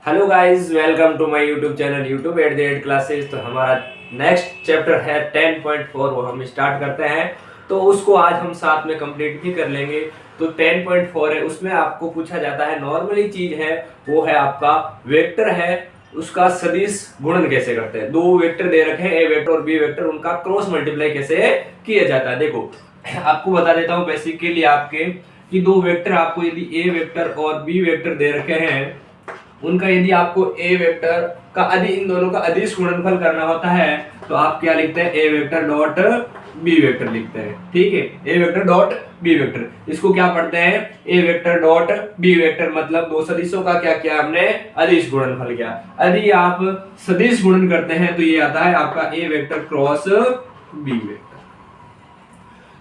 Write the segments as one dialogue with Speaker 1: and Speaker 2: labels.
Speaker 1: Hello guys, welcome to my YouTube channel YouTube at the at classes. तो हमारा next chapter है 10.4, वो हम स्टार्ट करते हैं। तो उसको आज हम साथ में कंप्लीट भी कर लेंगे। तो 10.4 है, उसमें आपको पूछा जाता है, नॉर्मली चीज है वो है आपका वेक्टर है, उसका सदिश गुणन कैसे करते हैं। दो वेक्टर दे रखे हैं, ए वेक्टर और बी वेक्टर, उनका क्रॉस मल्टीप्लाई कैसे किया जाता है। देखो आपको बता देता हूँ बेसिकली आपके कि दो वेक्टर आपको यदि ए वेक्टर और बी वेक्टर दे रखे हैं, उनका यदि आपको ए वेक्टर का इन दोनों का अदिश गुणनफल करना होता है तो आप क्या लिखते हैं, A vector dot B vector लिखते हैं। ठीक है, A vector dot B vector, इसको क्या पढ़ते हैं, A vector dot B vector, मतलब दो सदिशों का क्या किया हमने, अदिश गुणनफल किया। यदि आप सदिश गुणन करते हैं तो ये आता है आपका A vector cross B vector.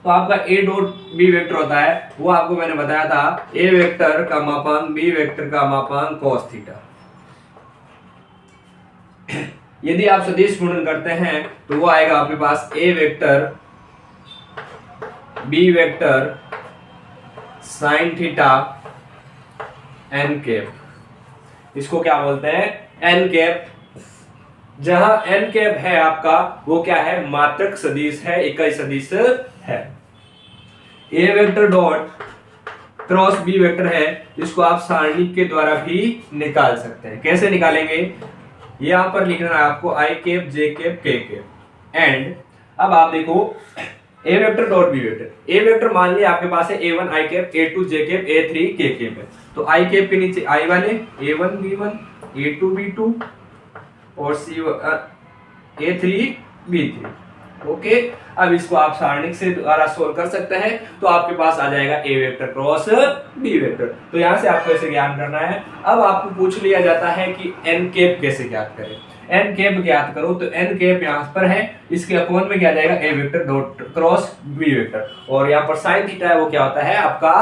Speaker 1: तो आपका ए डॉट बी वेक्टर होता है, वो आपको मैंने बताया था, ए वेक्टर का मापांक बी वेक्टर का मापांक cos थीटा। यदि आप सदिश गुणन करते हैं तो वो आएगा आपके पास A vector B vector sine theta N cap. इसको क्या बोलते हैं, एन कैप। जहां एन कैप है आपका वो क्या है, मात्रक सदिश है, इकाई सदिश है। A vector dot cross B vector है, इसको आप सारणिक के द्वारा भी निकाल सकते हैं। कैसे निकालेंगे, यहां पर लिखना है आपको आई cap J cap K cap and. अब आप देखो A vector dot B vector, A vector मान लिया आपके पास है ए1 आई कैप, ए2 जे कैप, ए3 के कैप है। तो आई कैप के नीचे आई वाले ए1 b1 ए2 b2 और ए3 b3। ओके, अब इसको आप सारणिक से द्वारा सोल्व कर सकते हैं, तो आपके पास आ जाएगा A vector cross B vector. तो यहां से आपको ऐसे ज्ञान करना है। अब आपको पूछ लिया जाता है कि एन कैप कैसे ज्ञात करें। एन कैप ज्ञात करो तो एन कैप यहां पर है, इसके अपॉन में क्या जाएगा, A vector dot cross B vector, और यहां पर साइन थीटा है वो क्या होता है आपका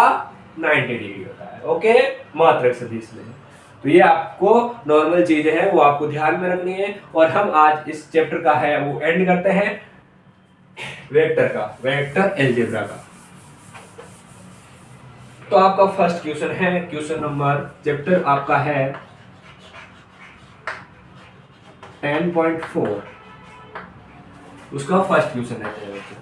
Speaker 1: 90 डिग्री होता है। ओके, मात्रक सदिश में। तो ये आपको नॉर्मल चीजें हैं वो आपको ध्यान में रखनी है। और हम आज इस चैप्टर का है वो एंड करते हैं वेक्टर का, वेक्टर अलजेब्रा का। तो आपका फर्स्ट क्वेश्चन है, क्वेश्चन नंबर चैप्टर आपका है 10.4, उसका फर्स्ट क्वेश्चन है बच्चों।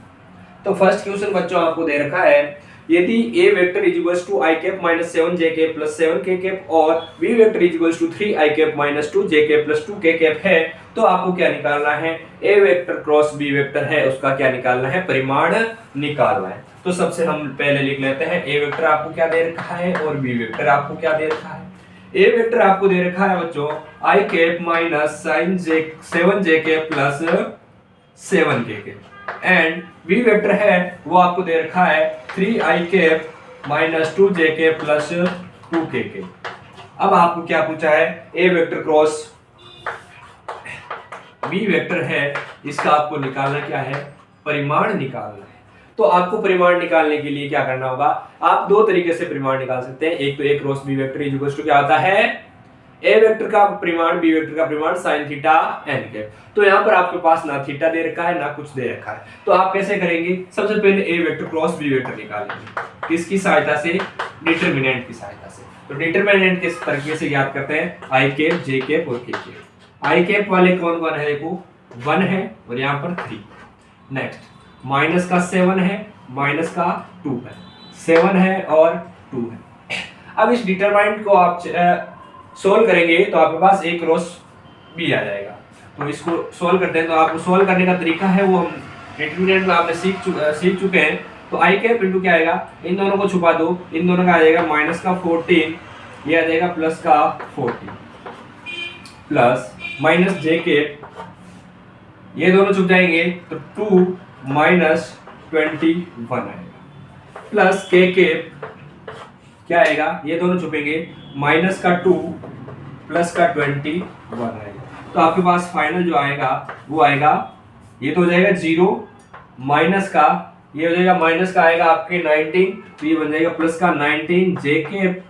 Speaker 1: तो फर्स्ट क्वेश्चन बच्चों आपको दे रखा है, यदि a vector is equals to i cap minus 7j cap plus 7k cap और b vector is equals to 3i cap minus 2j cap plus 2k cap है, तो आपको क्या निकालना है, a vector cross b vector है उसका क्या निकालना है, परिमाण निकालना है। तो सबसे हम पहले लिख लेते हैं, a वेक्टर आपको क्या दे रखा है और b वेक्टर आपको क्या दे रखा है। a वेक्टर आपको दे रखा है बच्चों i cap minus sin 7j cap plus 7k cap and B vector है वो आपको दे रखा है 3i cap minus 2j cap plus 2k cap. अब आपको क्या पूछा है, A vector cross B vector है, इसका आपको निकालना क्या है, परिमाण निकालना है। तो आपको परिमाण निकालने के लिए क्या करना होगा, आप दो तरीके से परिमाण निकाल सकते हैं। एक तो A cross B vector is equal to क्या होता है, ए वेक्टर का परिमाण बी वेक्टर का परिमाण sin थीटा n कैप। तो यहाँ पर आपके पास ना थीटा दे रखा है ना कुछ दे रखा है, तो आप कैसे करेंगे, सबसे पहले ए वेक्टर क्रॉस बी वेक्टर निकालेंगे, किसकी सहायता से, डिटरमिनेंट की सहायता से। तो डिटरमिनेंट किस तरीके से याद करते हैं, आई कैप जे कैप और के कैप। आई कैप वाले कौन कौन है, देखो 1 है और यहाँ पर 3। नेक्स्ट माइनस का 7 है, माइनस का 2 है, 7 है और 2 है। अब इस डिटरमिनेंट को आप सोल्व करेंगे तो आपके पास एक क्रॉस बी आ जाएगा। तो इसको सोल्व करते हैं, तो आपको सोल्व करने का तरीका है वो हम डिटरमिनेंट में आपने सीख चुके हैं। तो आई कैप इंटू क्या आएगा, इन दोनों को छुपा दो, इन दोनों का आ जाएगा माइनस का 14, ये आ जाएगा प्लस का 14 प्लस माइनस जे कैप, ये दोनों छुप जाएंगे तो 2 माइनस 21 आएगा प्लस के कैप क्या आएगा, ये दोनों छुपेंगे, माइनस का 2 प्लस का 21 आएगा। तो आपके पास फाइनल जो आएगा वो आएगा, ये तो हो जाएगा 0 माइनस का, ये हो जाएगा माइनस का आएगा आपके 19, तो ये बन जाएगा प्लस का 19 जे कैप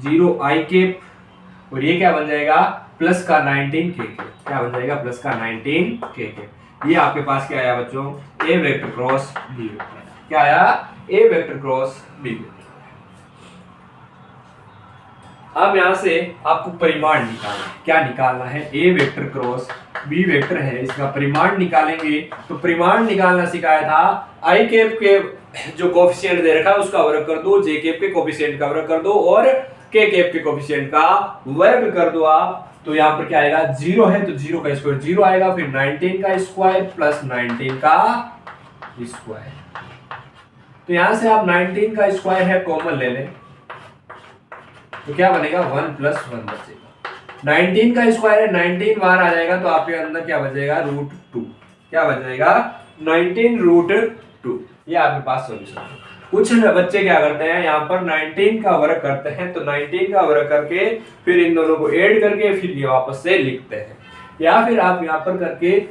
Speaker 1: 0 आई कैप और ये क्या बन जाएगा प्लस का 19 के कैप, क्या बन जाएगा प्लस का 19 के कैप। ये आपके पास क्या आया बच्चों, ए वेक्टर क्रॉस बी वेक्टर, क्या आया, ए वेक्टर क्रॉस बी वेक्टर। अब यहाँ से आपको परिमाण निकालना है। क्या निकालना है? A vector cross B vector है, इसका परिमाण निकालेंगे। तो परिमाण निकालना सिखाया था, आई कैप के जो कोफिशिएंट दे रखा है उसका वर्ग कर दो, जे कैप के कोफिशिएंट का वर्ग कर दो और के कैप के कोफिशिएंट का वर्ग कर दो आप। तो यहाँ पर क्या आएगा? 0 है तो 0 का स्क्वायर 0 आएगा, फिर 19 का स्क्वायर प्लस 19 का स्क्वायर। तो यहां से आप 19 का स्क्वायर है कॉमन ले लें तो क्या बनेगा? 1 + 1 बचेगा। 19 का स्क्वायर है, 19 बाहर आ जाएगा तो आपके अंदर क्या बचेगा? √2। क्या बचेगा? 19√2। ये आपके पास सॉल्यूशन है। कुछ बच्चे क्या करते हैं, यहाँ पर 19 का वर्ग करते हैं, तो 19 का वर्ग करके फिर इन दोनों को ऐड करके फिर ये वापस से लिखते हैं, या फिर आप यहाँ पर करके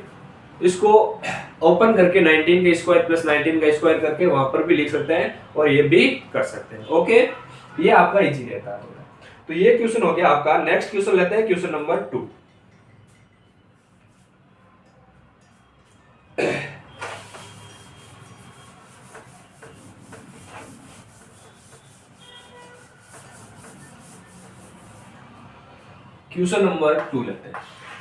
Speaker 1: इसको ओपन करके 19 का स्क्वायर प्लस 19 का स्क्वायर करके वहां पर भी लिख सकते हैं और ये भी कर सकते हैं। ओके, ये आपका इजी रहता है। तो ये क्वेश्चन हो गया आपका। नेक्स्ट क्वेश्चन लेते हैं, क्वेश्चन नंबर 2। क्वेश्चन नंबर 2 लेते हैं।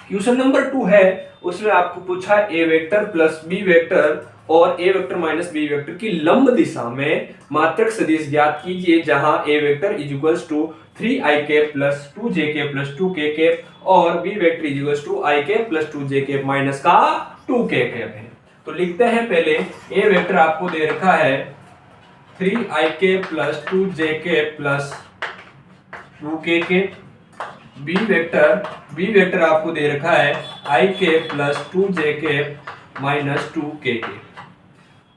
Speaker 1: क्वेश्चन नंबर 2 है, उसमें आपको पूछा A vector plus B vector और A vector minus B vector की लंब दिशा में मात्रक सदिश ज्ञात कीजिए, जहां A vector is equals to 3i cap plus 2j cap plus 2k cap और B vector is equals to i cap plus 2j cap minus का 2k कैप है। तो लिखते हैं पहले, ए वेक्टर आपको दे रखा है 3i cap plus 2j cap plus 2k cap. B vector आपको दे रखा है i cap plus 2j cap minus 2k cap.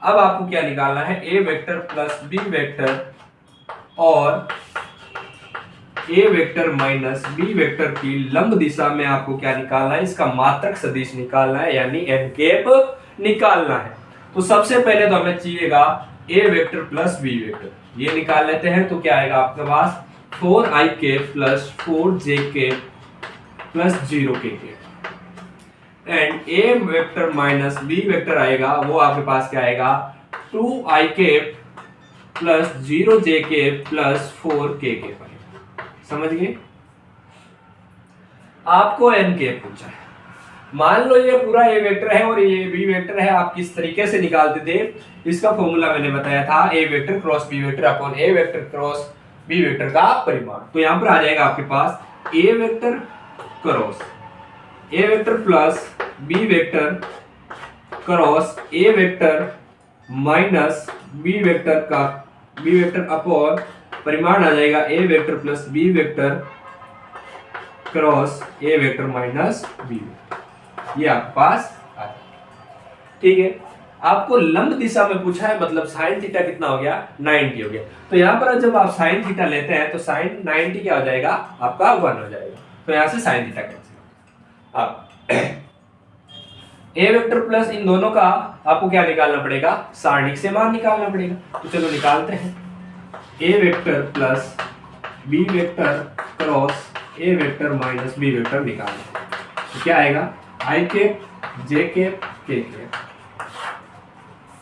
Speaker 1: अब आपको क्या निकालना है? A vector plus B vector और A vector minus B vector की लंब दिशा में आपको क्या निकालना है? इसका मात्रक सदिश निकालना है, यानी एन कैप निकालना है। तो सबसे पहले तो हमें चाहिएगा A vector plus B vector, ये निकाल लेते हैं। तो क्या आएगा आपके पास? 4i cap plus 4j cap plus 0k cap, and A vector minus B vector आएगा, वो आपके पास क्या आएगा? 2i cap plus 0j cap plus 4k cap आएगा। समझ गए? आपको n कैप पूछा है। मान लो ये पूरा ए वेक्टर है और ये बी वेक्टर है, आप किस तरीके से निकालते थे इसका फॉर्मूला मैंने बताया था, A vector cross B vector upon A vector cross B vector का परिमाण। तो यहां पर आ जाएगा आपके पास A vector cross A vector plus B vector cross A vector minus B vector का बी वेक्टर अपॉन परिमाण आ जाएगा A vector plus B vector cross A vector minus B vector. ये आपके पास आ जाएगा। ठीक है, आपको लंब दिशा में पूछा है, मतलब साइन थीटा कितना हो गया? 90 हो गया। तो यहाँ पर जब आप साइन थीटा लेते हैं तो साइन 90 क्या हो जाएगा? आपका 1 हो जाएगा। तो यहाँ से साइन थीटा कैंसिल। अब ए वेक्टर प्लस इन दोनों का आपको क्या निकालना पड़ेगा? सारणिक से मान निकालना पड़ेगा। तो चलो निकालते हैं। A vector plus B vector cross A vector minus B vector निकालना। तो क्या आएगा? I cap J cap K cap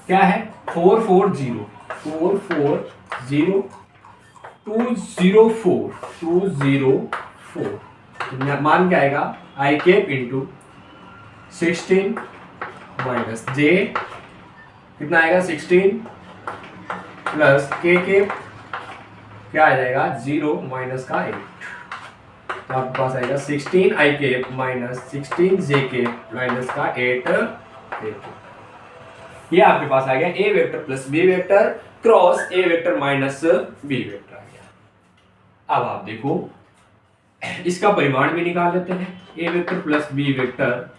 Speaker 1: क्या है? 440 204 मान क्या आएगा? I cap into 16 minus J कितना आएगा? 16 प्लस के कैप क्या आ जाएगा? 0 माइनस का 8। तो आपके पास आएगा 16 I cap minus 16 J cap minus का 8 के कैप। ये आपके पास आ गया A vector plus B vector cross A vector minus B vector आ गया। अब आप देखो इसका परिमाण भी निकाल लेते हैं। A vector plus B vector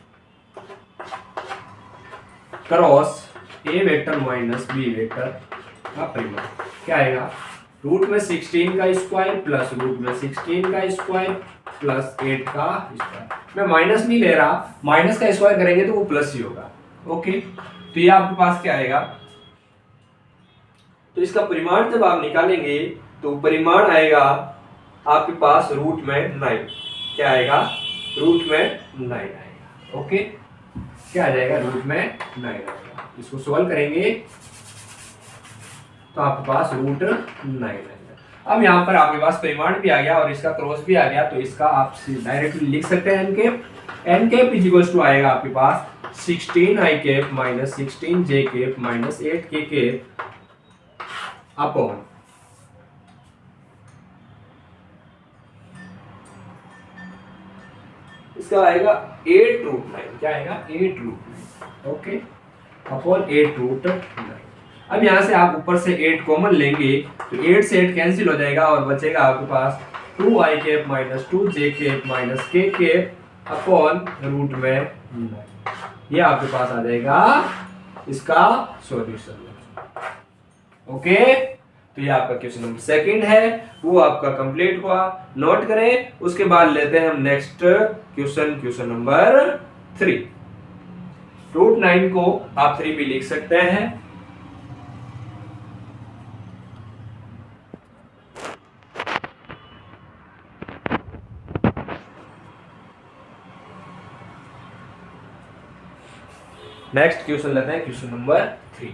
Speaker 1: cross A vector minus B vector का परिमाण क्या आएगा? रूट में 16 का स्क्वायर प्लस रूट में 16 का स्क्वायर प्लस 8 का स्क्वायर। मैं माइनस नहीं ले रहा, माइनस का स्क्वायर करेंगे तो वो प्लस ही होगा। ओके, तो ये आपके पास क्या आएगा? तो इसका परिमाण जब आप निकालेंगे तो परिमाण आएगा आपके पास रूट में 9। क्या आएगा? रूट में 9 आएगा। ओके, क्या आ जाएगा? रूट में 9 आएगा। इसको सॉल्व करेंगे तो आपके पास रूट 9 आएगा। अब यहाँ पर आपके पास परिमाण भी आ गया और इसका क्रॉस भी आ गया, तो इसका आप डायरेक्टली लिख सकते हैं N cap is equal to आएगा आपके पास 16 I cap minus 16 J cap minus 8 K cap upon इसका आएगा 8√9। क्या आएगा? 8√9। Okay, upon 8√9। अब यहाँ से आप ऊपर से 8 कॉमन लेंगे तो 8 से 8 कैंसिल हो जाएगा और बचेगा आपके पास 2 आई कैप माइनस 2 जे कैप माइनस के कैप अपॉन रूट में 9। ये आपके पास आ जाएगा इसका सॉल्यूशन। ओके, तो ये आपका क्वेश्चन नंबर सेकंड है, वो आपका कंप्लीट हुआ। नोट करें, उसके बाद लेते हैं हम नेक्स्ट क्वेश्चन नंबर 3। √9 को आप 3 भी लिख सकते हैं। नेक्स्ट क्वेश्चन लेते हैं, क्वेश्चन नंबर 3।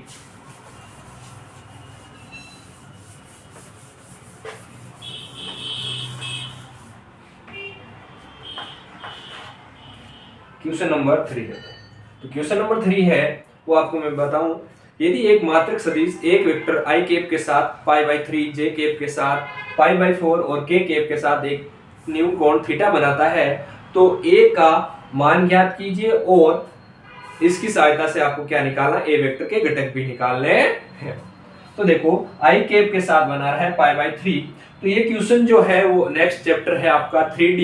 Speaker 1: क्वेश्चन नंबर 3 लेते हैं। तो क्वेश्चन नंबर 3 है वो आपको मैं बताऊं, यदि एक मात्रक सदिश एक वेक्टर i कैप के साथ π/3 j कैप के साथ π/4 और k कैप के साथ एक न्यू कोण थीटा बनाता है तो a का मान ज्ञात कीजिए और इसकी सहायता से आपको क्या निकालना, a वेक्टर के घटक भी निकालने हैं। तो देखो i कैप के साथ बना रहा है π/3, तो ये क्वेश्चन जो है वो नेक्स्ट चैप्टर है आपका 3D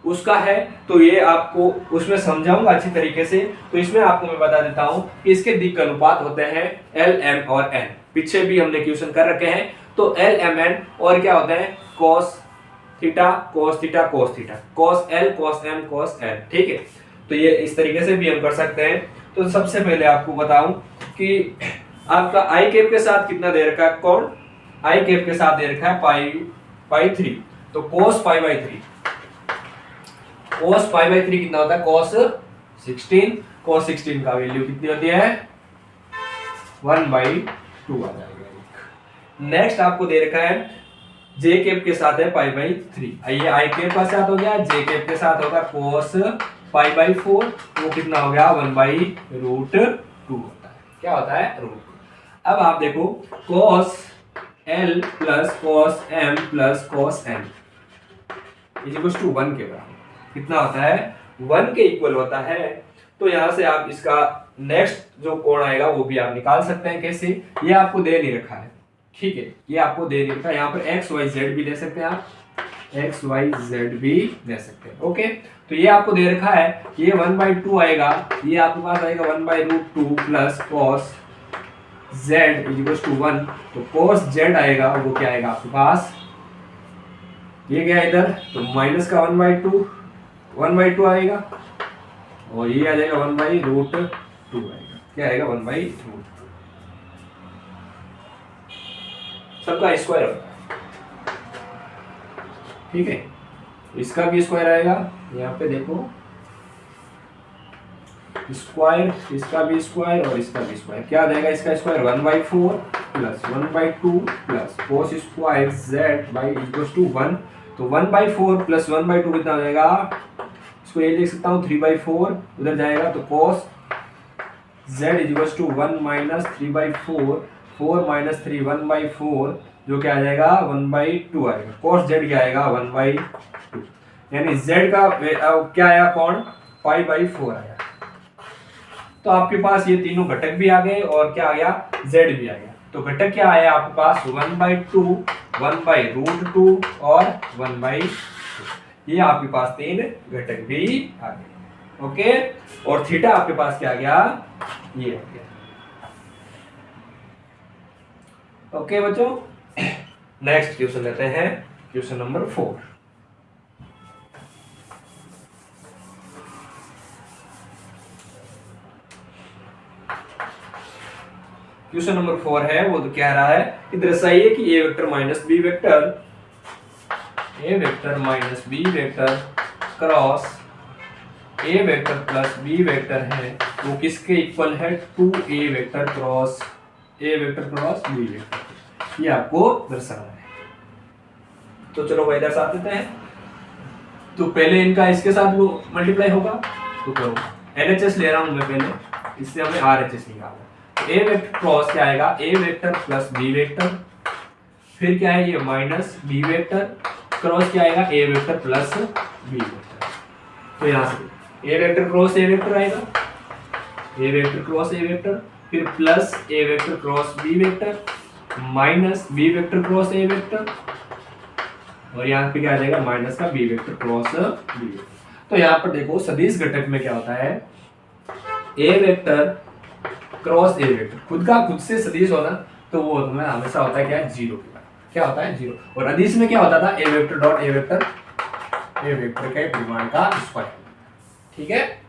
Speaker 1: उसका है, तो ये आपको उसमें समझाऊंगा अच्छी तरीके से। तो इसमें आपको मैं बता देता हूं कि इसके दिक् अनुपात होते हैं L, M और N। पीछे भी हमने क्वेश्चन कर रखे हैं। तो L, M, N और क्या होते हैं cos theta cos theta cos theta, cos L cos M cos N। ठीक है, तो ये इस तरीके से भी हम कर सकते हैं। तो सबसे पहले आपको बताऊं कि आपका i कैप के साथ कितना दे रखा है कोण, i कैप के साथ दे रखा है π/3, तो cos π/3 cos π/3 कितना होता है cos 16, cos 16 का वैल्यू कितनी होती है 1/2 आ जाएगा। नेक्स्ट आपको दे रखा है j कैप के साथ है π/3, ये i कैप के साथ हो गया, j कैप के साथ होगा cos π/4, वो कितना हो गया 1/√2 होता है। क्या होता है √2। अब आप देखो cos L plus cos M plus cos N is equal to 1 के बराबर कितना होता है 1 के इक्वल होता है। तो यहां से आप इसका नेक्स्ट जो कोण आएगा वो भी आप निकाल सकते हैं। कैसे, ये आपको दे नहीं रखा है, ठीक है, ये आपको दे नहीं रखा है। यहाँ पर x y z भी दे सकते हैं आप, x y z भी दे सकते हैं। ओके, तो ये आपको दे रखा है, ये 1/2 आएगा, ये आपके पास आएगा 1/√2 plus cos z is equal to 1। तो cos z आएगा वो क्या आएगा आपके पास, ये गया इधर तो माइनस का 1/2 आएगा और ये आ जाएगा 1/√2 आएगा। क्या आएगा 1/√2, सबका स्क्वायर होता है। ठीक है, इसका भी स्क्वायर आएगा, यहाँ पे देखो स्क्वायर, इसका भी स्क्वायर और इसका भी स्क्वायर। क्या आ जाएगा इसका square 1/4 plus 1/2 plus cos square z by equal to 1। तो 1/4 प्लस 1/2 कितना हो जाएगा, इसको ये लिख सकता हूँ 3/4, उधर जाएगा तो cos z is equal to 1 minus 3/4, 4 minus 3 1/4, जो क्या आ जाएगा 1/2 आएगा। cos z क्या आएगा 1/2, यानी z का क्या आया कोण π/4 आया। तो आपके पास ये तीनों घटक भी आ गए और क्या आ गया z भी आ गया। तो घटक क्या आया आपके पास 1/2, 1/√2 और 1/2। ये आपके पास तीन घटक भी आ गए। ओके, और थीटा आपके पास क्या आ गया, ये आ गया। ओके बच्चों, नेक्स्ट क्वेश्चन लेते हैं, क्वेश्चन नंबर 4। क्वेश्चन नंबर 4 है वो तो कह रहा है कि दर्शाइए कि a vector minus b vector cross a vector plus b vector है वो किसके इक्वल है 2a vector cross b vector. ये आपको दर्शाना है। तो चलो भाई इधर साथ देते हैं। तो पहले इनका इसके साथ वो मल्टीप्लाई होगा, तो करो LHS ले रहा हूं मैं पहले, इससे हमें RHS निकालना। ए वेक्टर क्रॉस क्या आएगा, A vector plus B vector, फिर क्या है ये माइनस बी वेक्टर, क्रॉस क्या आएगा A vector plus B vector. तो यहाँ से A vector cross A vector आएगा, A vector cross A vector, फिर plus A vector cross B vector, minus B vector cross A vector, और यहाँ पे क्या आ जाएगा माइनस का B vector cross B vector. तो यहाँ पर देखो सदिश घटक में क्या होता है, A vector cross A vector, खुद का खुद से सदिश होना, तो वो तुम्हें हमेशा होता है क्या है जीरो के बाद, क्या होता है जीरो। और अदिश में क्या होता था, A vector dot A vector के परिमाण का स्क्वायर, ठीक है।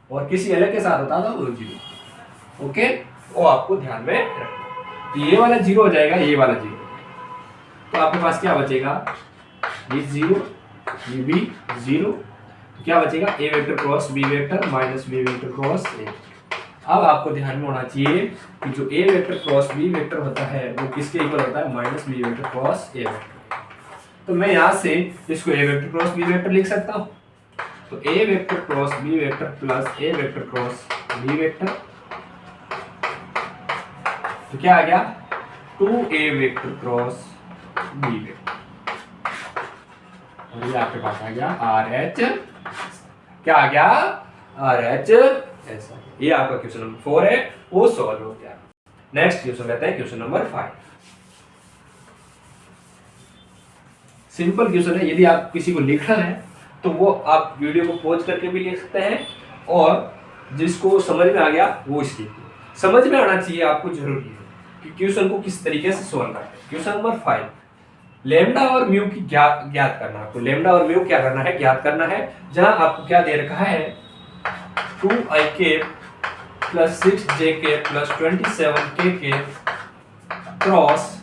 Speaker 1: और किसी अलग के साथ होता था वो जीरो, ओके, वो आपको ध्यान में रखना। ये वाला जीरो हो जाएगा, ये वाला जीरो, तो आपके पास क्या बचेगा, ये जीरो, ये भी जीरो, तो क्या बचेगा A vector cross B vector minus B vector cross A. अब आपको ध्यान में होना चाहिए कि जो A vector cross B vector होता है वो किसके इक्वल होता है, minus B vector cross A vector. तो मैं यहाँ से इसको A vector cross B vector लिख सकता हूँ, तो A vector cross B vector plus A vector cross B vector, तो क्या आ गया 2a vector cross B vector, और ये आपके पास आ गया RH, क्या आ गया RH ऐसा। ये आपका क्वेश्चन नंबर 4 है, वो सॉल्व हो गया। नेक्स्ट क्वेश्चन लेते हैं, क्वेश्चन नंबर 5। सिंपल क्वेश्चन है, यदि आप किसी को लिखना है तो वो आप वीडियो को पॉज करके भी लिख सकते हैं, और जिसको समझ में आ गया वो इसलिए समझ में आना चाहिए आपको, जरूरी है कि क्वेश्चन को किस तरीके से सॉल्व करना है। क्वेश्चन नंबर 5, लेमडा और म्यू की ज्ञात करना है। आपको लेमडा और म्यू क्या करना है, ज्ञात करना है। जहां आपको क्या दे रखा है 2ik plus 6jk plus 27kk cross,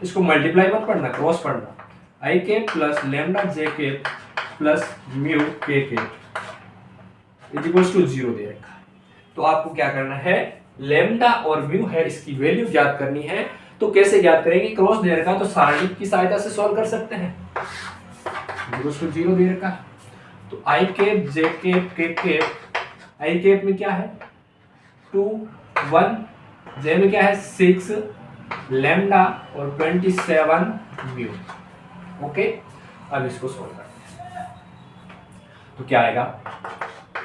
Speaker 1: इसको मल्टीप्लाई मत पढ़ना, क्रॉस पढ़ना, ik plus lambda jk plus mu kk equals to 0 दे रखा है। तो आपको क्या करना है, लेमडा और म्यू है इसकी वैल्यू ज्ञात करनी है। तो कैसे ज्ञात करेंगे, क्रॉस दे रखा तो सारणिक की सहायता से सॉल्व कर सकते हैं। 0 दे रखा, तो आई cap J cap K cap, आई कैप में क्या है 2 1, जे में क्या है 6 लेमडा और 27 म्यू, ओके। अब इसको सॉल्व करते हैं, तो क्या आएगा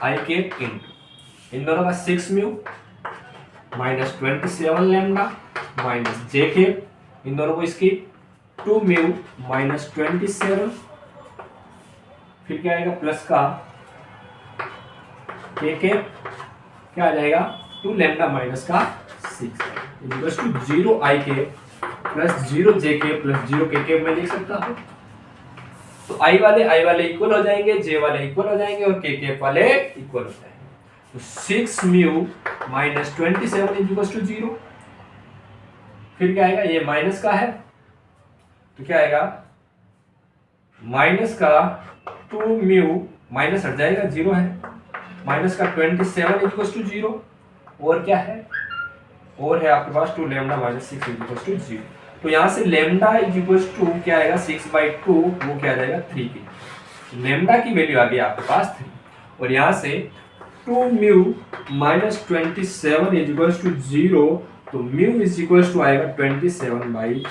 Speaker 1: आई कैप इन दोनों का 6 म्यू माइनस 27 लेमडा माइनस जे कैप, इन दोनों को इसकी 2 म्यू माइनस 27, फिर क्या आएगा प्लस का के कैप, क्या आ जाएगा 2 लेमडा माइनस का 6 equals to 0 I cap plus 0 J cap plus 0 K cap मैं लिख सकता हूँ। तो आई वाले इक्वल हो जाएंगे, जे वाले इक्वल हो जाएंगे, और के कैप वाले इक्वल हो जाएंगे। तो 6 म्यू माइनस 27 इक्वल्स टू 0, फिर क्या आएगा, ये माइनस का है तो क्या आएगा माइनस का 2 म्यू, माइनस हट जाएगा 0 है, माइनस का 27 इक्वल्स टू 0, और क्या है, और है आपके पास 2 लेमडा माइनस 6 इक्वल्स टू 0। तो यहाँ से लेमडा इक्वल्स टू क्या आएगा 6/2, वो क्या आ जाएगा 3 की, लेमडा की वैल्यू आ गई आपके पास 3, और यहाँ से 2 म्यू माइनस 27 इक्वल्स टू 0, तो म्यू इज इक्वल्स टू आएगा 27/2 आएगा,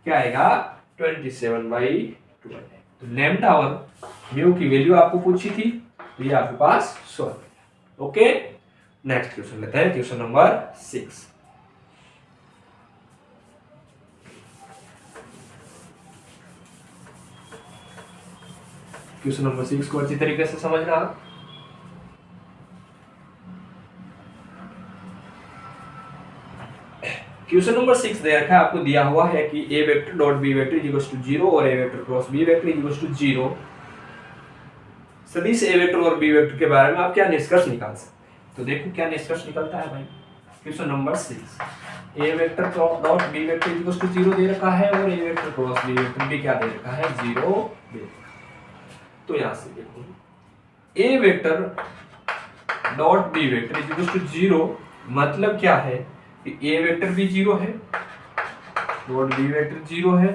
Speaker 1: क्या आएगा 27/2 आएगा। तो लेमडा और म्यू की वैल्यू आपको पूछी थी, तो ये आपके पास सॉल्व है, ओके। नेक्स्ट क्वेश्चन लेते हैं, क्वेश्चन नंबर 6। क्वेश्चन नंबर 6 को अच्छी तरीके से समझना। क्वेश्चन नंबर 6 दे रखा है, आपको दिया हुआ है कि A vector dot B vector equals to 0 और A vector cross B vector equals to 0। सदिश ए वेक्टर और बी वेक्टर के बारे में आप क्या निष्कर्ष निकाल सकते हैं। तो देखो क्या निष्कर्ष निकलता है भाई। Question number 6, A vector dot B vector equals to 0 दे रखा है, और A vector cross B vector भी क्या दे रखा है 0 दे रखा है। तो यहां से देखो A vector dot B vector equals to 0 मतलब क्या है कि ए वेक्टर भी 0 है और बी वेक्टर 0 है,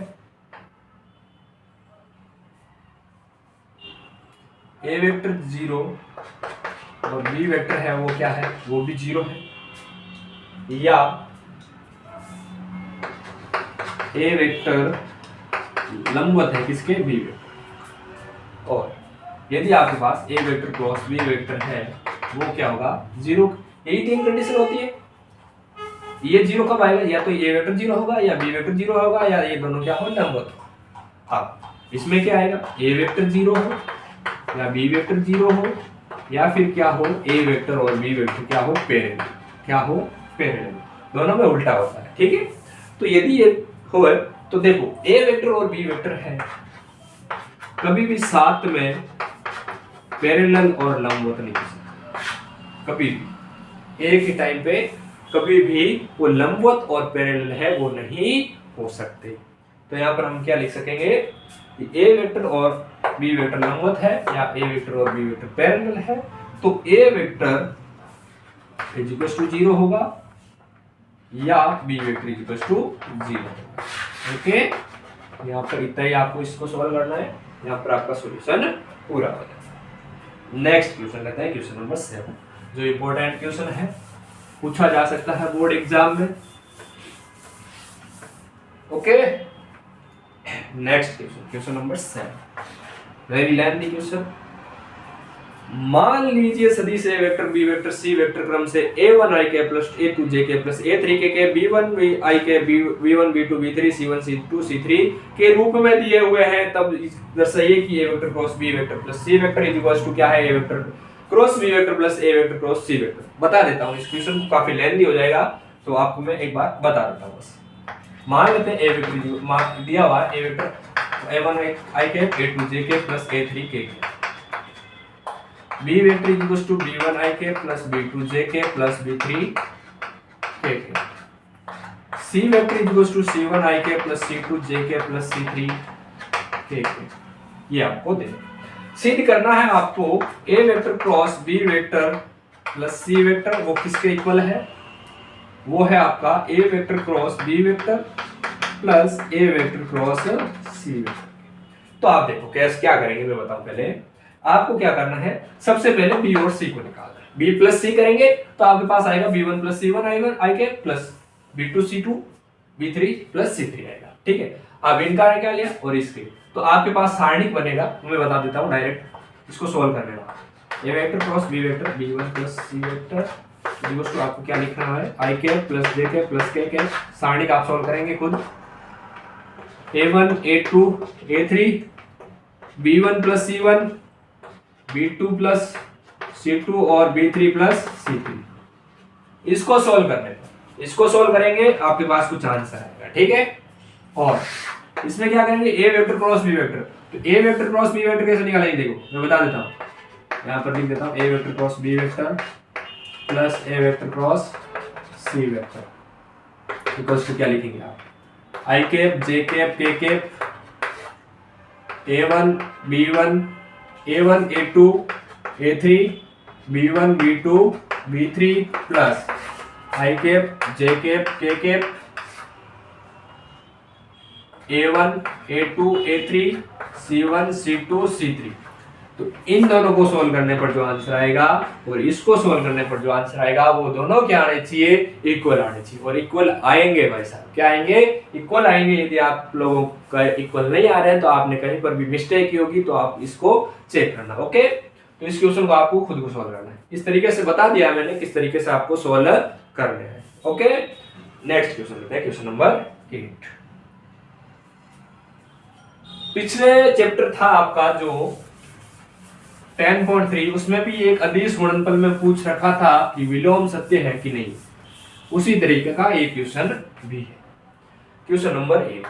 Speaker 1: ए वेक्टर 0 और बी वेक्टर है वो क्या है, वो भी 0 है, या ए वेक्टर लंबवत है किसके, बी वेक्टर। और यदि आपके पास A vector cross B vector है वो क्या होगा, 0। यही 3 कंडीशन होती है। ये 0 कब आएगा, या तो ए वेक्टर 0 होगा या बी वेक्टर 0 होगा या ये दोनों क्या हो, लंबवत हो। अब इसमें क्या आएगा, ए वेक्टर 0 हो या बी वेक्टर 0 हो या फिर क्या हो, ए वेक्टर और बी वेक्टर क्या हो, पैरेलल, क्या हो, पैरेलल। दोनों में उल्टा होता है, ठीक है। तो यदि ये हो तो देखो ए वेक्टर और बी वेक्टर है, कभी भी साथ में पैरेलल और लंबवत नहीं हो सकते, कभी भी एक ही टाइम पे कभी भी वो लंबवत और पैरेलल है वो नहीं हो सकते। तो यहाँ पर हम क्या लिख सकेंगे कि ए वेक्टर और बी वेक्टर लंबवत है या ए वेक्टर और बी वेक्टर पैरेलल है, तो A vector is equal to 0 होगा या B vector is equal to 0 होगा। ओके, यहाँ पर इतना ही आपको इसको सॉल्व करना है, यहाँ पर आपका सॉल्यूशन पूरा हो जाएगा। नेक्स्ट क्वेश्चन लेते हैं, क्वेश्चन नंबर 7, जो इंपॉर्टेंट क्वेश्चन है, पूछा जा सकता है बोर्ड एग्जाम में। Okay, next question, question number 7, very lengthy question. मान लीजिए सदिश A vector B vector C vector क्रम से a1 i के प्लस a2 j के प्लस a3 के b1 i के b1 b2 b3 c1 c2 c3 के रूप में दिए हुए हैं, तब दर्शाइए कि A vector cross B vector plus C vector is equal to क्या है, A vector cross B vector plus A vector cross C vector. बता देता हूं, इस क्वेश्चन को काफी लेंथी हो जाएगा तो आपको मैं एक बार बता देता हूं। बस मान लेते हैं ए वेक्टर दिया हुआ ए वेक्टर a1 i के a2 j के प्लस a3 k के, B vector is equal to b1 i के प्लस b2 j के प्लस b3 k के, C vector is equal to c1 i के प्लस c2 j के plus c3 k के। ये आपको दे सिद्ध करना है आपको A vector cross B vector plus C vector वो किसके इक्वल है, वो है आपका A vector cross B vector plus A vector cross C vector. तो आप देखो कैसे क्या करेंगे, मैं बताऊं। पहले आपको क्या करना है, सबसे पहले बी और सी को निकालना है। बी प्लस सी करेंगे तो आपके पास आएगा b1 प्लस c1 आई के plus b2 c2 b3 plus c3 आएगा, ठीक है। अब इनका क्या लिया और इसके, तो आपके पास सारणिक बनेगा, मैं बता देता हूं डायरेक्ट इसको सॉल्व करने का। A vector cross B vector b1 plus C vector equal to आपको क्या लिखना है, i के प्लस j के प्लस k के। सारणिक आप सॉल्व करेंगे खुद, a1 a2 a3 b1 plus c1 b2 plus c2 और b3 प्लस c3। इसको सॉल्व करने पर, इसको सॉल्व करेंगे आपके पास कुछ आंसर आएगा, ठीक है। और इसमें क्या करेंगे, ए वेक्टर क्रॉस बी वेक्टर, तो A vector cross B vector कैसे निकालेंगे, देखो मैं बता देता हूं, यहां पर लिख देता हूं, A vector cross B vector plus A vector cross C vector equals to क्या लिखेंगे आप, I cap J cap K cap a1 b1 a1 a2 a3 b1 b2 b3 plus i cap j cap k cap a1 a2 a3 c1 c2 c3। तो इन दोनों को solve करने पर जो answer आएगा और इसको सोल्व करने पर जो आंसर आएगा वो दोनों क्या आने चाहिए, इक्वल आने चाहिए। और इक्वल आएंगे भाई साहब, क्या आएंगे, इक्वल आएंगे। यदि आप लोगों का इक्वल नहीं आ रहे हैं तो आपने कहीं पर भी मिस्टेक की होगी, तो आप इसको चेक करना। ओके, तो इस क्वेश्चन को आपको खुद को सोल्व करना है। इस तरीके से बता दिया मैंने किस तरीके से आपको सोल्व करने हैं। ओके, नेक्स्ट क्वेश्चन लेते हैं, क्वेश्चन नंबर 8। पिछले चैप्टर था आपका जो 10.3, उसमें भी एक अदिश गुणनफल में पूछ रखा था कि विलोम सत्य है कि नहीं, उसी तरीके का एक क्वेश्चन भी है। क्वेश्चन नंबर 8,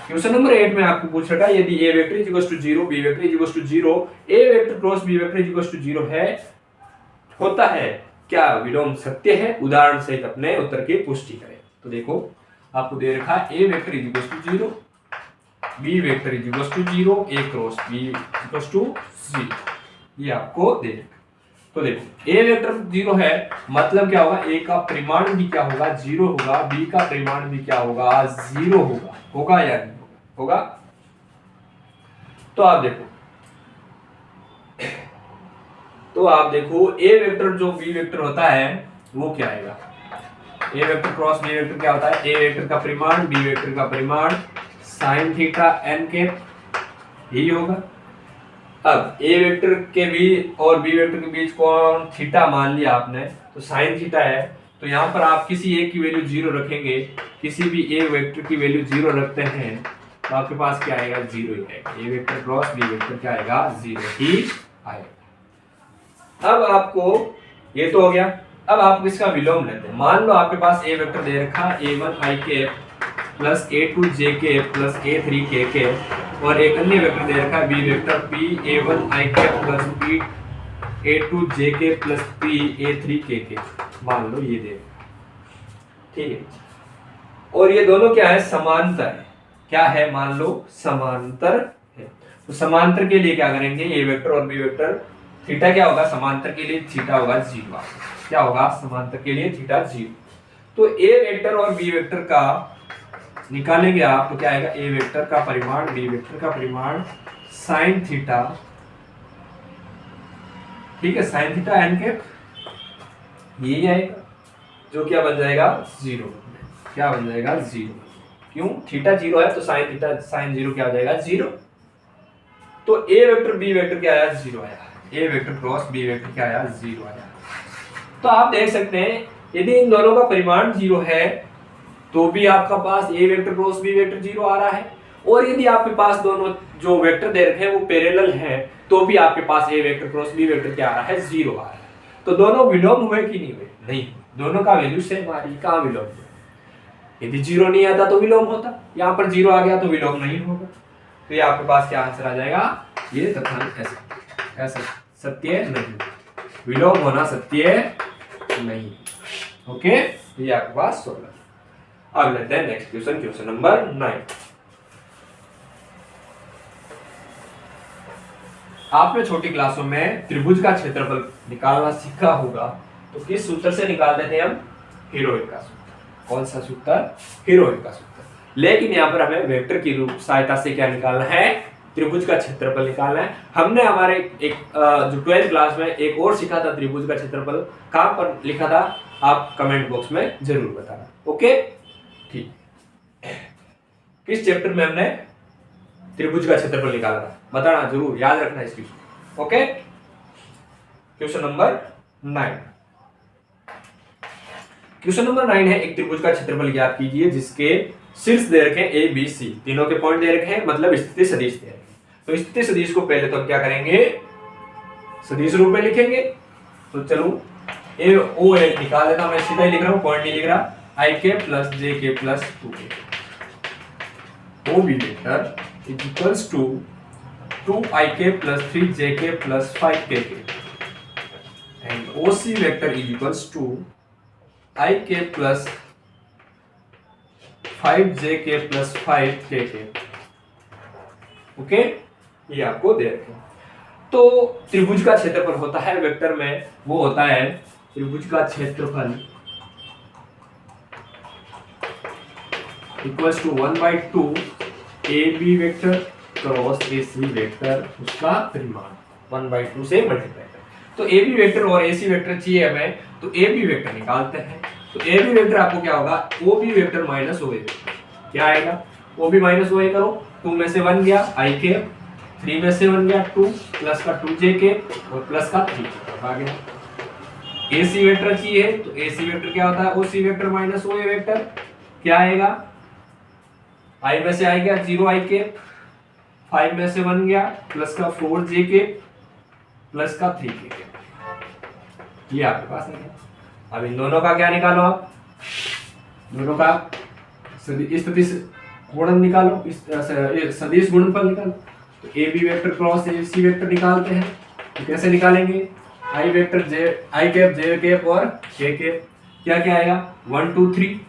Speaker 1: क्वेश्चन नंबर 8 में आपको पूछ रखा है, यदि a vector is equal to 0 b vector is equal to 0 a vector cross b vector is equal to 0 है, होता है क्या विलोम सत्य है, उदाहरण सहित अपने उत्तर की पुष्टि करें। तो देखो आपको दे रखा है a vector is equal to 0 b vector is equal to 0 a cross b equal to 0, ये आपको दे रखा। तो देखो ए वेक्टर 0 है, मतलब क्या होगा, ए का परिमाण भी क्या होगा, 0 होगा, बी का परिमाण भी क्या होगा, 0 होगा। होगा या नहीं होगा? तो आप देखो ए वेक्टर जो बी वेक्टर होता है वो क्या आएगा, A vector cross B vector क्या होता है, ए वेक्टर का परिमाण बी वेक्टर का परिमाण साइन थीटा एन कैप, यही होगा। अब ए वेक्टर के भी और बी वेक्टर के बीच कौन थीटा मान लिया आपने, तो साइन थीटा है, तो यहाँ पर आप किसी एक की वैल्यू 0 रखेंगे, किसी भी ए वेक्टर की वैल्यू 0 रखते हैं तो आपके पास क्या आएगा, 0 ही आएगा। A vector cross B vector क्या आएगा, 0 ही आएगा। अब आपको ये तो हो गया, अब आप इसका विलोम लेते हैं। मान लो आपके पास ए वेक्टर दे रखा a1 i cap plus a2 j cap plus a3 k cap, और एक अन्य वेक्टर दे रखा है B vector p a1 i cap plus p a2 j cap plus p a3 k cap, मान लो ये दे, ठीक है। और ये दोनों क्या है, समांतर है। क्या है, मान लो समांतर है। तो समांतर के लिए क्या करेंगे, ए वेक्टर और बी वेक्टर थीटा क्या होगा, समांतर के लिए थीटा होगा 0। क्या होगा, समांतर के लिए थीटा 0। तो ए वेक्टर और बी वेक्टर का निकालेंगे आप, तो क्या आएगा, ए वेक्टर का परिमाण बी वेक्टर का परिमाण साइन थीटा, ठीक है, साइन थीटा एन कैप, यही आएगा, जो क्या बन जाएगा, 0। क्या बन जाएगा, 0। क्यों, थीटा 0 है तो साइन थीटा साइन 0 क्या हो जाएगा, 0। तो ए वेक्टर बी वेक्टर क्या आया, 0 आया। ए वेक्टर क्रॉस बी वेक्टर क्या आया, 0 आया। तो आप देख सकते हैं यदि इन दोनों का परिमाण 0 है तो भी आपका पास A vector cross B vector 0 आ रहा है, और यदि आपके पास दोनों जो वेक्टर दे रखे हैं वो पैरेलल हैं तो भी आपके पास A vector cross B vector क्या आ रहा है, 0 आ रहा है। तो दोनों विलोम हुए कि नहीं हुए, नहीं, दोनों का वैल्यू सेम आ रही है, कहां विलोम हुआ। यदि 0 नहीं आता तो विलोम होता, यहाँ पर 0 आ गया तो विलोम नहीं होगा। तो ये आपके पास क्या आंसर आ जाएगा, ये तथ्यांक ऐसा सत्य नहीं, विलोम होना सत्य नहीं। ओके, ये आपके पास 16। अब लेते हैं नेक्स्ट क्वेश्चन, क्वेश्चन नंबर 9। आपने छोटी क्लासों में त्रिभुज का क्षेत्रफल निकालना सीखा होगा, तो किस सूत्र से निकाल देते हैं हम, हीरोइड का सूत्र। कौन सा सूत्र, हीरोइड का सूत्र। लेकिन यहाँ पर हमें वेक्टर की रूप सहायता से क्या निकालना है, त्रिभुज का क्षेत्रफल निकालना है। हमने हमारे एक जो 12th क्लास में एक और सीखा था त्रिभुज का क्षेत्रफल, कहां पर लिखा था आप कमेंट बॉक्स में जरूर बताना। ओके, ठीक। किस चैप्टर में हमने त्रिभुज का क्षेत्रफल निकाला था, बताना जरूर, याद रखना इस question. Okay, question number 9। Question number 9 है, एक त्रिभुज का क्षेत्रफल ज्ञात कीजिए जिसके शीर्ष दे रखे हैं ए बी सी, तीनों के पॉइंट दे रखे हैं, मतलब स्थिति सदिश दे रखे हैं। तो स्थिति सदिश को पहले तो हम क्या करेंगे, सदिश रूप में लिखेंगे। तो चलो ए ओ ए निकाल देता, मैं सीधा ही लिख रहा हूं, पॉइंट नहीं लिख रहा। आई के plus J K plus 2k, O B vector is equals to 2ik plus 3jk plus 5kk, and O C vector is equals to ik plus 5jk plus 5kk। Okay, ये आपको दे रखे। तो त्रिभुज का क्षेत्रफल होता है वेक्टर में, वो होता है त्रिभुज का क्षेत्रफल equals to 1/2 A B vector cross A C vector, उसका परिमाण 1/2 से मल्टीप्लाई करें। तो ए बी वेक्टर और ए सी वेक्टर चाहिए हमें, तो ए बी वेक्टर निकालते हैं। तो ए बी वेक्टर आपको क्या होगा, ओ बी वेक्टर माइनस ओ ए वेक्टर, क्या आएगा, ओ बी माइनस ओ ए करो, 2 में से 1 गया आई के, 3 में से 1 गया 2, प्लस का 2jk और प्लस का 3k आ गया। ए सी वेक्टर चाहिए, तो ए सी वेक्टर क्या होता है, ओ सी वेक्टर माइनस ओ ए वेक्टर, क्या आएगा, आई में से आई गया 0 आई के, 5 में से 1 गया, प्लस का 4jk प्लस का 3k, ये आपके पास है। अब इन दोनों का क्या निकालो, आप दोनों का सदिश गुणन निकालो, सदिश गुणनफल निकालो। तो A B vector cross A C vector निकालते हैं, तो कैसे निकालेंगे, I vector J I cap J cap और के कैप, क्या क्या आएगा 1 2 3,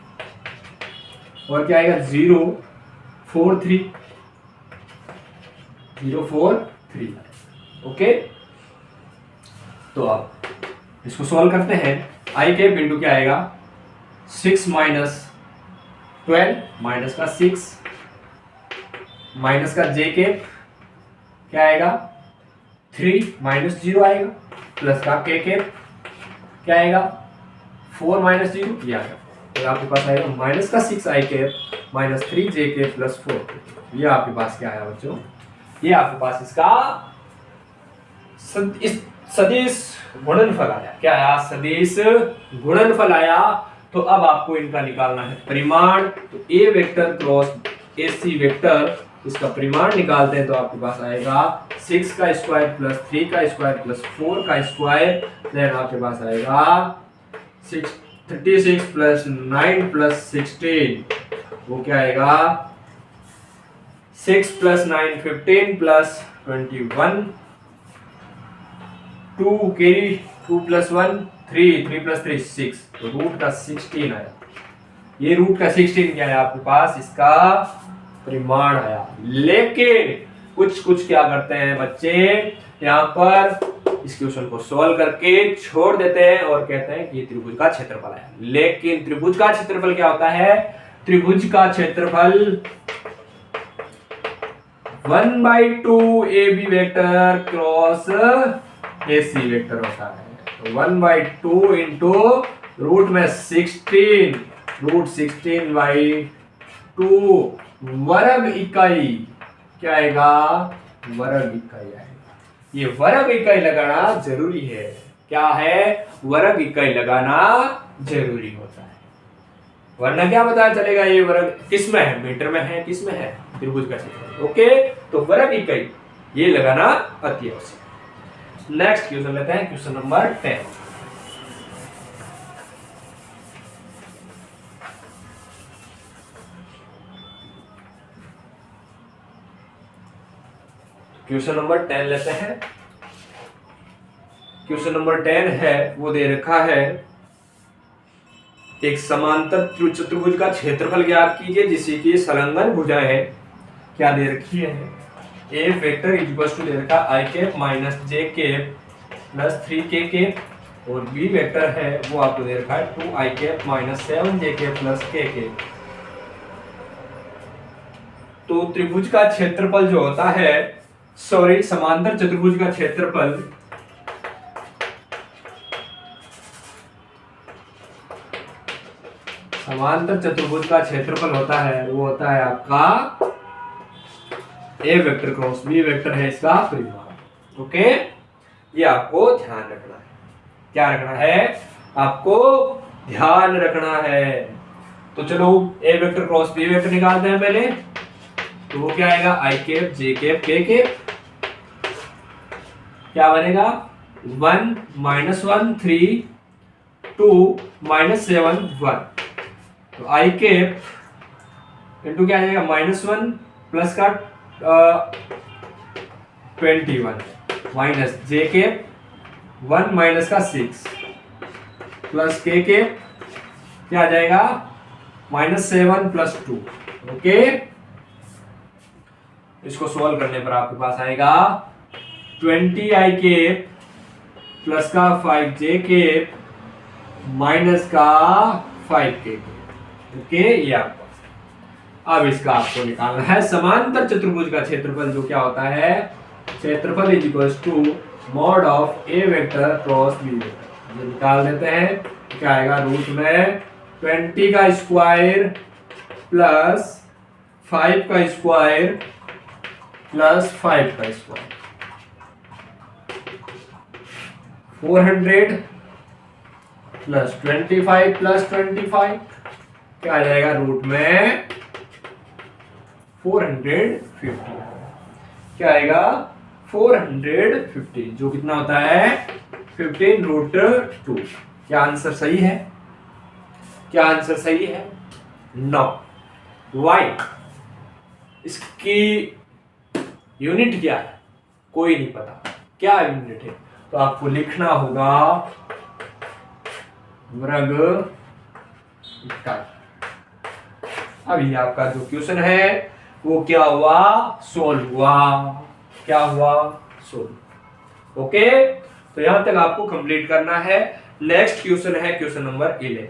Speaker 1: और क्या आएगा 0 4 3, 0 4 3। ओके, तो आप इसको सॉल्व करते हैं। आई कैप इंटू क्या आएगा 6 माइनस 12 माइनस का 6 माइनस का जे कैप क्या आएगा 3 माइनस 0 आएगा प्लस का के कैप क्या आएगा 4 माइनस 0 ये आएगा। तो आपके पास आएगा माइनस का 6 आई कैप माइनस 3 जे कैप प्लस 4। ये आपके पास क्या आया बच्चों, ये आपके पास इसका सदिश गुणनफल आया। क्या आया, सदिश गुणनफल आया। तो अब आपको इनका निकालना है परिमाण। तो A vector cross A C vector, इसका परिमाण निकालते हैं तो आपके पास आएगा 6 का स्क्वायर प्लस 3 का स्क्वायर प्लस 4 का स्क्वायर, देन आपके पास आएगा 36 प्लस 9 प्लस 16, वो क्या आएगा 6 plus 9 15 plus 21, 2 carry 2 plus 1 3 plus 3 6, तो रूट का 16 आया। ये रूट का 16 क्या है आपके पास, इसका परिमाण आया। लेकिन कुछ क्या करते हैं बच्चे, यहाँ पर इस क्वेश्चन को सॉल्व करके छोड़ देते हैं और कहते हैं कि त्रिभुज का क्षेत्रफल आया। लेकिन त्रिभुज का क्षेत्रफल क्या होता है, त्रिभुज का क्षेत्रफल 1/2 A B vector cross A C vector होता है। तो 1/2 इंटू रूट में 16 रूट 16/2 वर्ग इकाई क्या आएगा, वर्ग इकाई आएगा। ये वर्ग इकाई लगाना जरूरी है। क्या है, वर्ग इकाई लगाना जरूरी होता है, वरना क्या पता चलेगा ये वर्ग किस में है, मीटर में है, किस में है, त्रिभुज का क्षेत्रफल। ओके, तो वर्ग इकाई ये लगाना अति आवश्यक। नेक्स्ट क्वेश्चन लेते हैं, क्वेश्चन नंबर 10। क्वेश्चन नंबर 10 लेते हैं। क्वेश्चन नंबर 10 है, वो दे रखा है एक समांतर चतुर्भुज का क्षेत्रफल ज्ञात कीजिए जिसकी की संलग्न भुजाएं है। क्या दे रखी है, ए वेक्टर इक्वल टू दे रखा आई कैप माइनस जे कैप प्लस 3k कैप, और बी वेक्टर है वो आपको दे रखा है 2 आई कैप माइनस 7 जे कैप प्लस k कैप। तो त्रिभुज का क्षेत्रफल जो होता है, सॉरी समांतर चतुर्भुज का क्षेत्रफल समांतर चतुर्भुज का क्षेत्रफल होता है, वो होता है आपका A vector cross B vector है इसका परिमाण। ओके, ये आपको ध्यान रखना है। क्या रखना है, आपको ध्यान रखना है। तो चलो ए वेक्टर क्रॉस बी वेक्टर निकालते हैं पहले। तो वो क्या आएगा, I cap J cap K cap, क्या बनेगा 1 माइनस 1 3 2 माइनस 7 1। तो आई कैप इंटू क्या आ जाएगा -1 प्लस का 21 माइनस जे कैप 1 माइनस का 6 प्लस के कैप क्या आ जाएगा -7 प्लस 2। ओके, इसको सॉल्व करने पर आपके पास आएगा 20 आई कैप प्लस का 5 जे कैप माइनस का 5 के कैप। ओके, ये आपको अब इसका आपको निकालना है समांतर चतुर्भुज का क्षेत्रफल, जो क्या होता है, क्षेत्रफल is equals to mod of A vector cross B vector. ये निकाल देते हैं, क्या आएगा, रूट में 20 का स्क्वायर प्लस 5 का स्क्वायर प्लस 5 का स्क्वायर 400 प्लस 25 प्लस 25 क्या आ जाएगा, रूट में 450 क्या आएगा 450, जो कितना होता है 15 रूट 2। क्या आंसर सही है, क्या आंसर सही है, 9। वाई इसकी यूनिट क्या है, कोई नहीं पता क्या यूनिट है, तो आपको लिखना होगा वर्ग इकाई। अभी आपका जो क्वेश्चन है वो क्या हुआ, सोल्व हुआ। क्या हुआ, सोल्व। ओके, तो यहां तक आपको कंप्लीट करना है। नेक्स्ट क्वेश्चन है क्वेश्चन नंबर 11।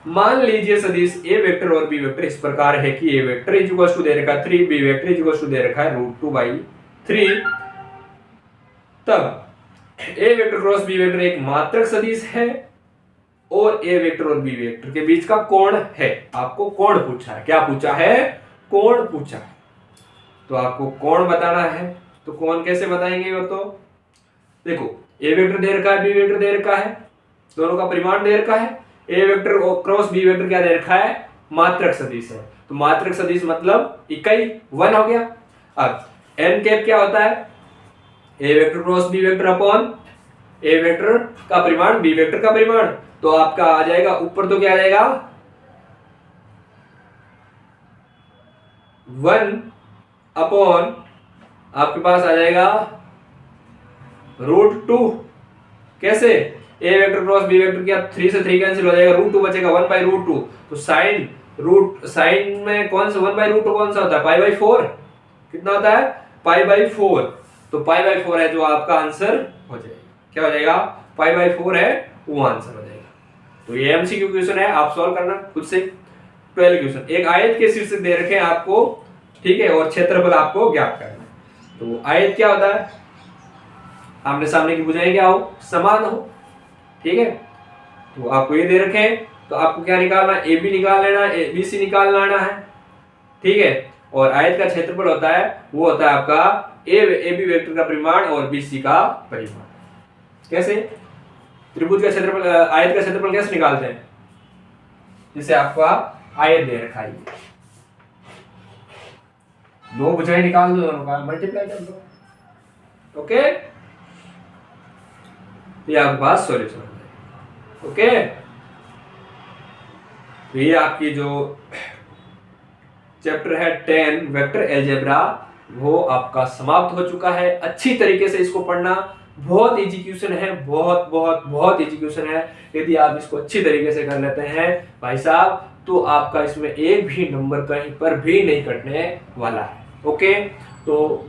Speaker 1: मान लीजिए सदिश ए वेक्टर और बी वेक्टर इस प्रकार है कि A vector is equal to दे रखा है 3, B vector is equal to दे रखा है √2/3। तब A vector cross B vector एक मात्रक सदिश है और ए वेक्टर और बी वेक्टर के बीच का कोण है। आपको कोण पूछा है, क्या पूछा है? कोण पूछा है। तो आपको कोण बताना है। तो कोण कैसे बताएंगे? वो तो देखो, ए वेक्टर दे रखा है, बी वेक्टर दे रखा है, दोनों का परिमाण दे रखा है। A vector cross B vector क्या दे रखा है? मात्रक सदिश है। तो मात्रक सदिश मतलब इकाई 1 हो गया। अब n कैप क्या होता है? A vector cross B vector upon A vector का परिमाण बी वेक्टर का परिमाण। तो आपका आ जाएगा ऊपर, तो क्या आ जाएगा 1 अपॉन आपके पास आ जाएगा √2। कैसे? ए वेक्टर क्रॉस बी वेक्टर क्या 3 से 3 कैंसिल हो जाएगा, √2 बचेगा 1/√2। तो साइन में कौन सा 1/√2 कौन सा होता है? π/4। कितना होता है? π/4। तो π/4 है जो आपका आंसर हो जाएगा। क्या हो जाएगा? π/4 है, वो आंसर हो जाएगा। तो ये एमसीक्यू क्वेश्चन है, आप सॉल्व करना खुद से। 12 क्वेश्चन। एक आयत के शीर्षक दे रखे हैं आपको, ठीक है, और क्षेत्रफल आपको ज्ञात करना है। तो आयत क्या होता है? आमने सामने की भुजाएं क्या हो? समान हो, ठीक है। तो आपको ये दे रखे हैं, तो आपको क्या निकालना है? ए बी निकाल लेना है, ABC निकाल लाना है, ठीक है। और आयत का क्षेत्रफल होता है, वो होता है आपका AB वेक्टर का परिमाण और BC का परिमाण। कैसे? त्रिभुज का क्षेत्रफल, आयत का क्षेत्रफल कैसे निकालते हैं? जैसे आपका आयत दे रखा है, दो भुजाएं निकाल दो, दोनों का मल्टीप्लाई कर दो। ओके, ये आपके पास सॉल्यूशन हो जाएगा। ओके, तो ये आपकी जो चैप्टर है 10 वेक्टर अलजेब्रा, वो आपका समाप्त हो चुका है। अच्छी तरीके से इसको पढ़ना, बहुत इजी क्वेश्चन है, बहुत बहुत बहुत इजी क्वेश्चन है। यदि आप इसको अच्छी तरीके से कर लेते हैं भाई साहब, तो आपका इसमें एक भी नंबर कहीं पर भी नहीं कटने वाला है। ओके, तो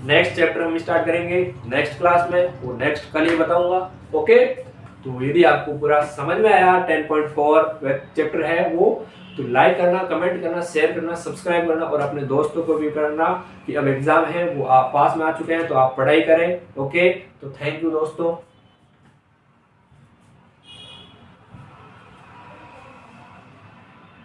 Speaker 1: नेक्स्ट चैप्टर हम स्टार्ट करेंगे नेक्स्ट क्लास में, वो नेक्स्ट कल ही बताऊंगा। ओके, तो यदि आपको पूरा समझ में आया 10.4 चैप्टर है वो, तो लाइक करना, कमेंट करना, शेयर करना, सब्सक्राइब करना और अपने दोस्तों को भी करना कि अब एग्जाम है, वो आप पास में आ चुके हैं, तो आप पढ़ाई करें। ओके, तो थैंक यू दोस्तों।